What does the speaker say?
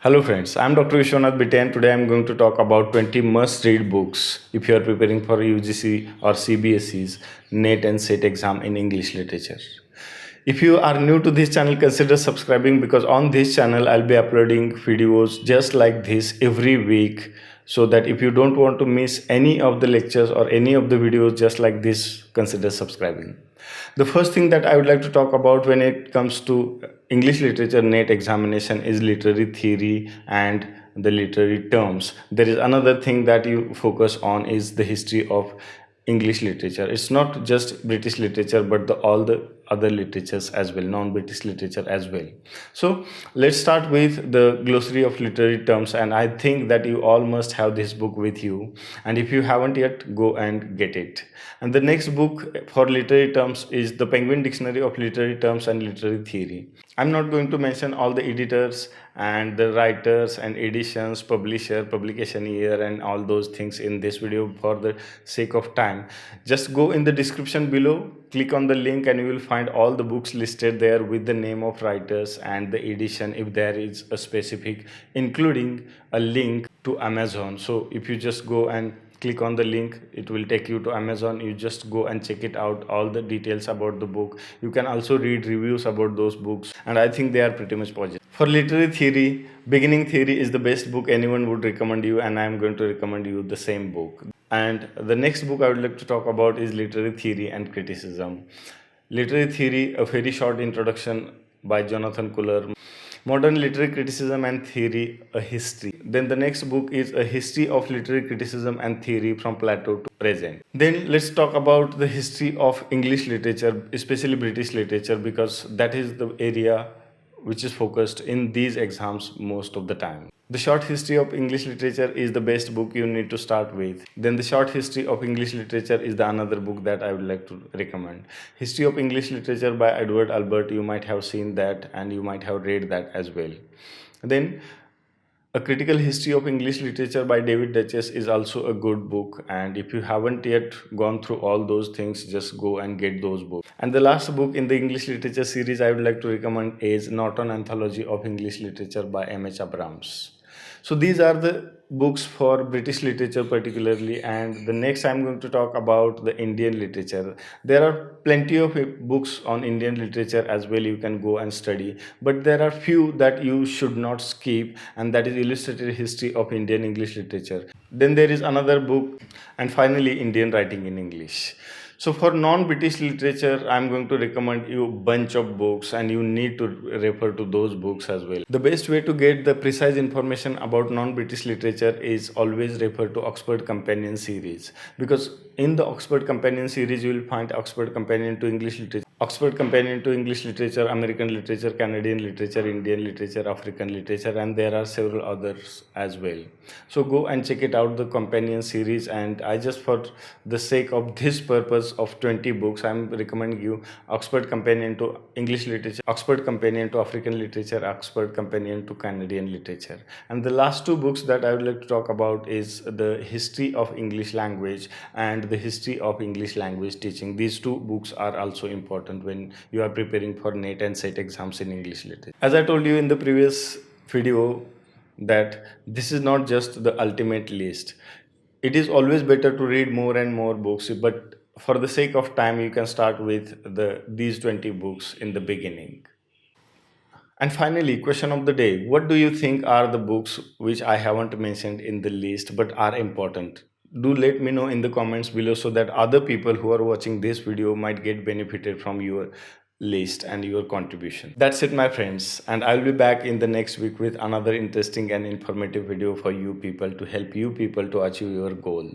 Hello friends, I'm Dr. Vishwanath Bitte and today I'm going to talk about 20 must-read books if you are preparing for UGC or CBSE's NET and SET exam in English literature. If you are new to this channel, consider subscribing because on this channel I'll be uploading videos just like this every week, so that if you don't want to miss any of the lectures or any of the videos just like this, consider subscribing. The first thing that I would like to talk about when it comes to English literature NET examination is literary theory and the literary terms. There is another thing that you focus on is the history of English literature. It's not just British literature, but all the other literatures as well, non-British literature as well. So let's start with the glossary of literary terms, and I think that you all must have this book with you, and if you haven't yet, go and get it. And the next book for literary terms is the Penguin Dictionary of Literary Terms and Literary Theory. I'm not going to mention all the editors and the writers and editions, publisher, publication year and all those things in this video for the sake of time. Just go in the description below, click on the link, and you will find all the books listed there with the name of writers and the edition if there is a specific, including a link to Amazon. So if you just go and click on the link, it will take you to Amazon. You just go and check it out, all the details about the book. You can also read reviews about those books, and I think they are pretty much positive. For literary theory, beginning theory is the best book anyone would recommend you, and I am going to recommend you the same book. And the next book I would like to talk about is literary theory and criticism. Literary theory, a very short introduction by Jonathan Kuller. Modern literary criticism and theory, a history. Then the next book is a history of literary criticism and theory from Plato to present. Then let's talk about the history of English literature, especially British literature, because that is the area which is focused in these exams most of the time. The Short History of English Literature is the best book you need to start with. Then the Short History of English Literature is the another book that I would like to recommend. History of English Literature by Edward Albert, you might have seen that and you might have read that as well. Then A Critical History of English Literature by David Duchess is also a good book, and if you haven't yet gone through all those things, just go and get those books. And the last book in the English literature series I would like to recommend is Norton Anthology of English Literature by M.H. Abrams. So these are the books for British literature particularly, and the next I'm going to talk about the Indian literature. There are plenty of books on Indian literature as well you can go and study, but there are few that you should not skip, and that is Illustrated History of Indian English Literature. Then there is another book, and finally Indian Writing in English. So for non-British literature, I'm going to recommend you a bunch of books, and you need to refer to those books as well. The best way to get the precise information about non-British literature is always refer to Oxford Companion series, because in the Oxford Companion series you will find Oxford Companion to English Literature, Oxford Companion to English Literature, American Literature, Canadian Literature, Indian Literature, African Literature, and there are several others as well. So go and check it out, the companion series, and I just, for the sake of this purpose of 20 books, I'm recommending you Oxford Companion to English Literature, Oxford Companion to African Literature, Oxford Companion to Canadian Literature. And the last two books that I would like to talk about is the History of English Language and the History of English Language Teaching. These two books are also important when you are preparing for NET and SET exams in English literature. As I told you in the previous video, that this is not just the ultimate list. It is always better to read more and more books, but for the sake of time, you can start with these 20 books in the beginning. And finally, question of the day. What do you think are the books which I haven't mentioned in the list but are important? Do let me know in the comments below so that other people who are watching this video might get benefited from your list and your contribution. That's it, my friends, and I'll be back in the next week with another interesting and informative video for you people, to help you people to achieve your goal.